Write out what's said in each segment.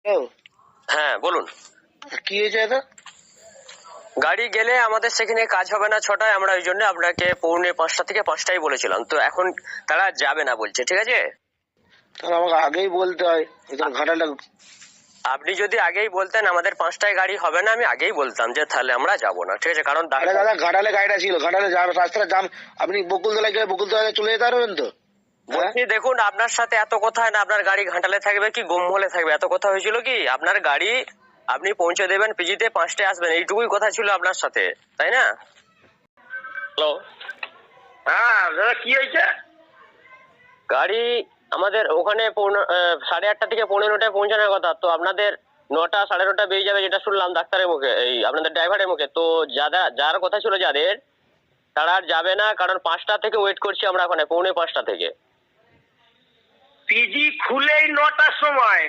ও হ্যাঁ বলুন। কি হয়েছে এটা? গাড়ি গেলে আমাদের সেখানে কাজ হবে না 6টায়, আমরা ওই জন্য আপনাকে পৌনে 5টা থেকে 5টায় বলেছিলাম, তো এখন তারা যাবে না বলছে। ঠিক আছে, তাহলে আমাকে আগেই বলতে হয়, ঘাটালটা। আপনি যদি আগেই বলতেন আমাদের 5টায় গাড়ি হবে না, আমি আগেই বলতাম যে তাহলে আমরা যাবো না। ঠিক আছে, কারণ আরে দাদা, ঘাটালে গাড়িটা ছিল, ঘাটালে রাস্তাটা জাম। আপনি বকুলতলায় গেলে বকুলতলায় চলে যেতে পারবেন তো? বলছি দেখুন, আপনার সাথে এত কথা হয় না, আপনার গাড়ি ঘাটালে থাকবে কি গোমহলে থাকবে, এত কথা হয়েছিল কি? আপনার গাড়ি আপনি পৌঁছে দেবেন পিজিতে, 5টায় আসবেন, এইটুকুই কথা ছিল আপনার সাথে, তাই না? হ্যালো, হ্যাঁ দাদা, কি হয়েছে? গাড়ি আমাদের ওখানে 8:30 থেকে 8:45টায় পৌঁছানোর কথা, তো আপনাদের 9টা 9:30 বেজে যাবে যেটা শুনলাম ডাক্তারের মুখে, এই আপনাদের ড্রাইভারের মুখে। তো যার কথা ছিল যাদের, তারা আর যাবে না, কারণ 5টা থেকে ওয়েট করছি আমরা ওখানে, পৌনে 5টা থেকে। পিজি খুলেই 9টার সময়।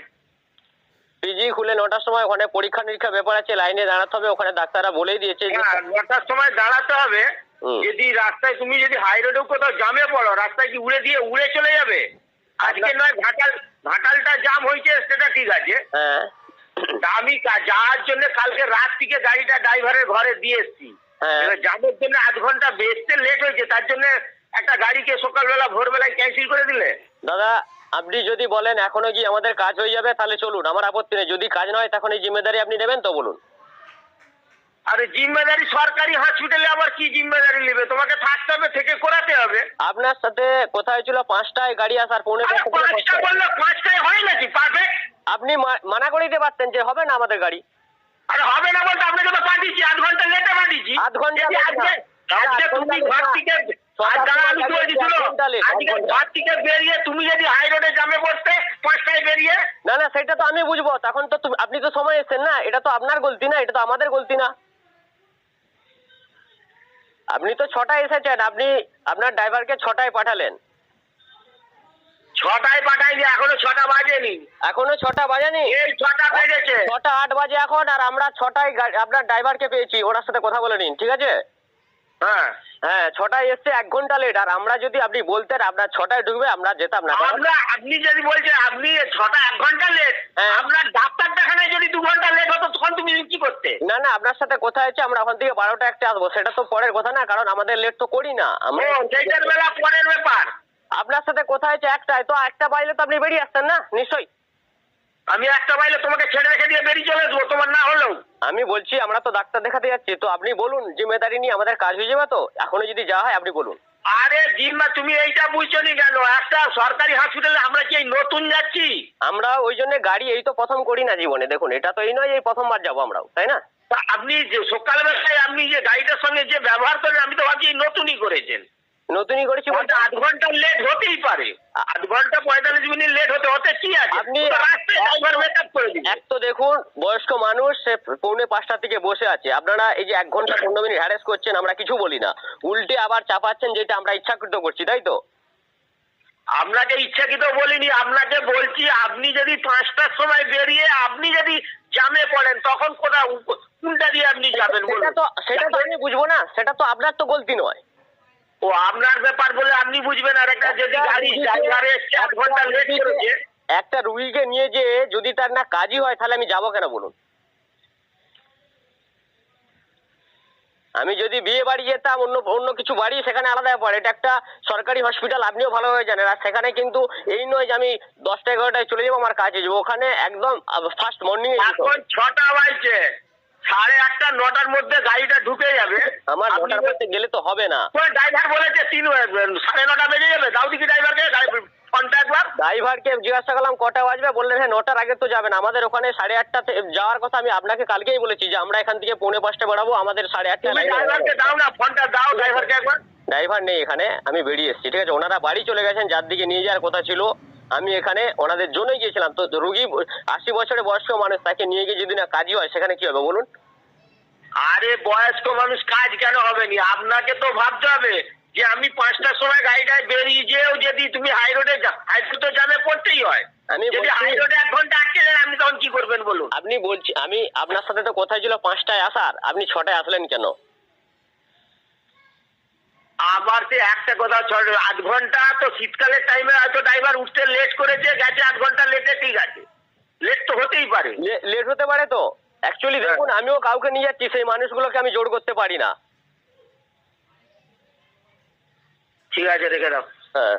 পিজি খুলে 9টার সময়, ওখানে পরীক্ষা নিরীক্ষা ব্যাপার আছে, লাইনে দাঁড়াতে হবে, ওখানে ডাক্তাররা বলেই দিয়েছে যে 9টার সময় দাঁড়াতে হবে। যদি রাস্তায় তুমি যদি হাই রোডেও কোথাও জামে পড়ো, রাস্তায় কি উড়ে চলে যাবে? আজকে নয়, ঘাটালটা জাম হয়েছে সেটা ঠিক আছে। হ্যাঁ, আমি যাওয়ার জন্য কালকে রাত থেকে গাড়িটা ড্রাইভারের ঘরে দিয়ে এসছি। এবার জামের জন্য 8 ঘন্টা বেসতে লেট হয়েছে, তার জন্য একটা গাড়িকে সকালবেলা ভোরবেলায় ক্যান্সেল করে দিলে। দাদা আপনি যদি বলেন এখনো কি আমাদের কাজ হয়ে যাবে তাহলে চলুন, আমার আপত্তি নেই। যদি কাজ নয় তখন এই জিম্মেদারি আপনি নেবেন তো বলুন। আরে জিম্মেদারি সরকারি হসপিটালে আবার কি জিম্মেদারি নেবে? তোমাকে থাকতে হবে, থেকে করাতে হবে। আপনার সাথে কথা হয়েছিল 5টায় গাড়ি আসার, পৌনে 5টা বললো, 5টায় হয় নাকি? পারফেক্ট। আপনি মানা করে দিতে পারতেন যে হবে না আমাদের গাড়ি। আরে হবে না বলতে আপনাকে তো পাঠিয়েছি, 8 ঘন্টা লেটে পাঠিয়েছি। 8 ঘন্টা আজকে তুমি ঘর থেকে বেরিয়ে তুমি যদি হাই রোডে জামে পড়তে 5টায় বেরিয়ে। না না, সেটা তো আমি বুঝবো, তখন তো আপনি তো সময় এসেছেন না, এটা তো আপনার গলতি না, এটা তো আমাদের গলতি না। আপনি তো 6টায় এসেছেন, আপনি আপনার ড্রাইভারকে 6টায় পাঠালেন। 6টায় পাঠাইনি, এখনো 6টা বাজেনি। এখনো 6টা বাজেনি? এই 6টা বেজেছে। 6টা 8 বাজে এখন, আর আমরা 6টায় আপনার ড্রাইভারকে পেয়েছি, ওনার সাথে কথা বলে নিন, ঠিক আছে? হ্যাঁ হ্যাঁ, 6টায় এসছে, 1 ঘন্টা লেট। আর আমরা যদি আপনি বলতেন আপনার 6টায় ঢুকবে, আমরা যেতাম না। আপনি যদি বলছেন আপনি 6টা 1 ঘন্টা লেট, আপনার ডাক্তার দেখানায় যদি 2 ঘন্টা লেট হতো তখন তুমি কি করতে? না না, আপনার সাথে কথা হয়েছে আমরা ওখান থেকে 12টা 1টে আসবো, সেটা তো পরের কথা না, কারণ আমাদের লেট তো করি না আমরা। সেইটার বেলা পরের ব্যাপার। আপনার সাথে কথা হয়েছে 1টায়, তো 1টা বাইলে তো আপনি বেরিয়ে আসতেন না নিশ্চয়ই। আমি 1টা বাইলে তোমাকে ছেড়ে রেখে দিয়ে বেরিয়ে চলে আসবো, তোমার না হলেও। আমি বলছি আমরা তো ডাক্তার দেখাতে যাচ্ছি, তো আপনি বলুন জিম্মেদারি নিয়ে আমাদের কাজ হয়ে যাবে তো, এখনো যদি যাওয়া হয় আপনি বলুন। আরে জিম্মা, তুমি এইটা বুঝছো নি কেন? একটা সরকারি হসপিটালে আমরা কি নতুন যাচ্ছি? আমরা ওই জন্য গাড়ি এই তো প্রথম করি না জীবনে, দেখুন এটা তো এই নয় এই প্রথমবার যাবো আমরাও, তাই না? আপনি যে সকালবেলায় আপনি যে গাড়িটার সঙ্গে যে ব্যবহার করেন, আমি তো ভাবছি নতুনই করেছেন। নতুনই করেছি বলতে 8 ঘন্টা লেট হতেই পারে, 8 ঘন্টা 45 মিনিট লেট হতে কি আছে? আপনি ড্রাইভার মেকআপ করে দিবে। এক তো দেখুন বয়স্ক মানুষ, সে পৌনে 5টা থেকে বসে আছে, আপনারা এই যে 1 ঘন্টা 15 মিনিট হ্যারেস করছেন, আমরা কিছু বলি না, উল্টে আবার চাপাচ্ছেন যেটা আমরা ইচ্ছাকৃত করছি, তাই তো? আপনাকে ইচ্ছাকৃত বলিনি, আপনাকে বলছি আপনি যদি 5টার সময় বেরিয়ে আপনি যদি জামে পড়েন তখন কোনটা দিয়ে আপনি যাবেন? সেটা তো আমি বুঝবো না, সেটা তো আপনার তো গলতি নয়। ও আপনার ব্যাপার বলে আপনি বুঝবেন, আর একটা যদি গাড়ি ড্রাইভার এসে 8 ঘন্টা লেট করেছে। একটা রুগীকে নিয়ে যে যদি তার না কাজই হয় তাহলে আমি যাবো কেন বলুন? আমি যদি বিয়ে বাড়ি যেতাম, অন্য কিছু বাড়ি, সেখানে আলাদা ব্যাপার, এটা একটা সরকারি হসপিটাল, আপনিও ভালোভাবে জানেন। আর সেখানে কিন্তু এই নয় যে আমি 10টা 11টায় চলে যাবো আমার কাজে যাবো, ওখানে একদম ফার্স্ট মর্নিং। এখন 6টা বাজছে, 8:30 9টার মধ্যে গাড়িটা ঢুকে যাবে। আমার 9টার মধ্যে গেলে তো হবে না। ড্রাইভার বলেছে 9:30 বেজে যাবে। দাও দেখি ড্রাইভারকে ফোনটা একবার। ড্রাইভারকে জিজ্ঞাসা করলাম কটা বাজবে, বললেন হ্যাঁ 9টার আগে তো যাবেন। আমাদের ওখানে 8:30 যাওয়ার কথা, আমি আপনাকে কালকেই বলেছি যে আমরা এখান থেকে পৌনে 5টায় বেরাবো, আমাদের 8:30। ড্রাইভারকে দাও না ফোনটা, দাও ড্রাইভারকে একবার। ড্রাইভার নেই এখানে, আমি বেরিয়ে এসেছি, ঠিক আছে? ওনারা বাড়ি চলে গেছেন, যার দিকে নিয়ে যাওয়ার কথা ছিল। আমি এখানে ওনাদের জন্যই গিয়েছিলাম। তো রুগী 80 বছরের বয়স্ক মানুষ, তাকে নিয়ে গিয়ে যদি না কাজই হয় সেখানে কি হবে বলুন? আরে বয়স্ক মানুষ কাজ কেন হবে নি? আপনাকে তো ভাবতে হবে যে আমি 5টার সময় গাড়িটায় বেরিয়ে যেও, যদি তুমি হাই রোডে তো জামে পড়তেই হয়। আমি যদি হাই রোডে 1 ঘন্টা আটকে যান, আপনি তখন কি করবেন বলুন? আপনি বলছি, আমি আপনার সাথে তো কথা ছিল 5টায় আসার, আপনি 6টায় আসলেন কেন? আবার সে একটা কথা, 8 ঘন্টা তো শীতকালের টাইমে হয়তো ড্রাইভার উঠতে লেট করেছে, গেছে 8 ঘন্টা লেটে, ঠিক আছে। লেট তো হতেই পারে। লেট হতে পারে তো অ্যাকচুয়ালি দেখুন আমিও কাউকে নিয়ে যাচ্ছি, সেই মানুষগুলোকে আমি জোর করতে পারি না। ঠিক আছে, রেখে দাও। হ্যাঁ।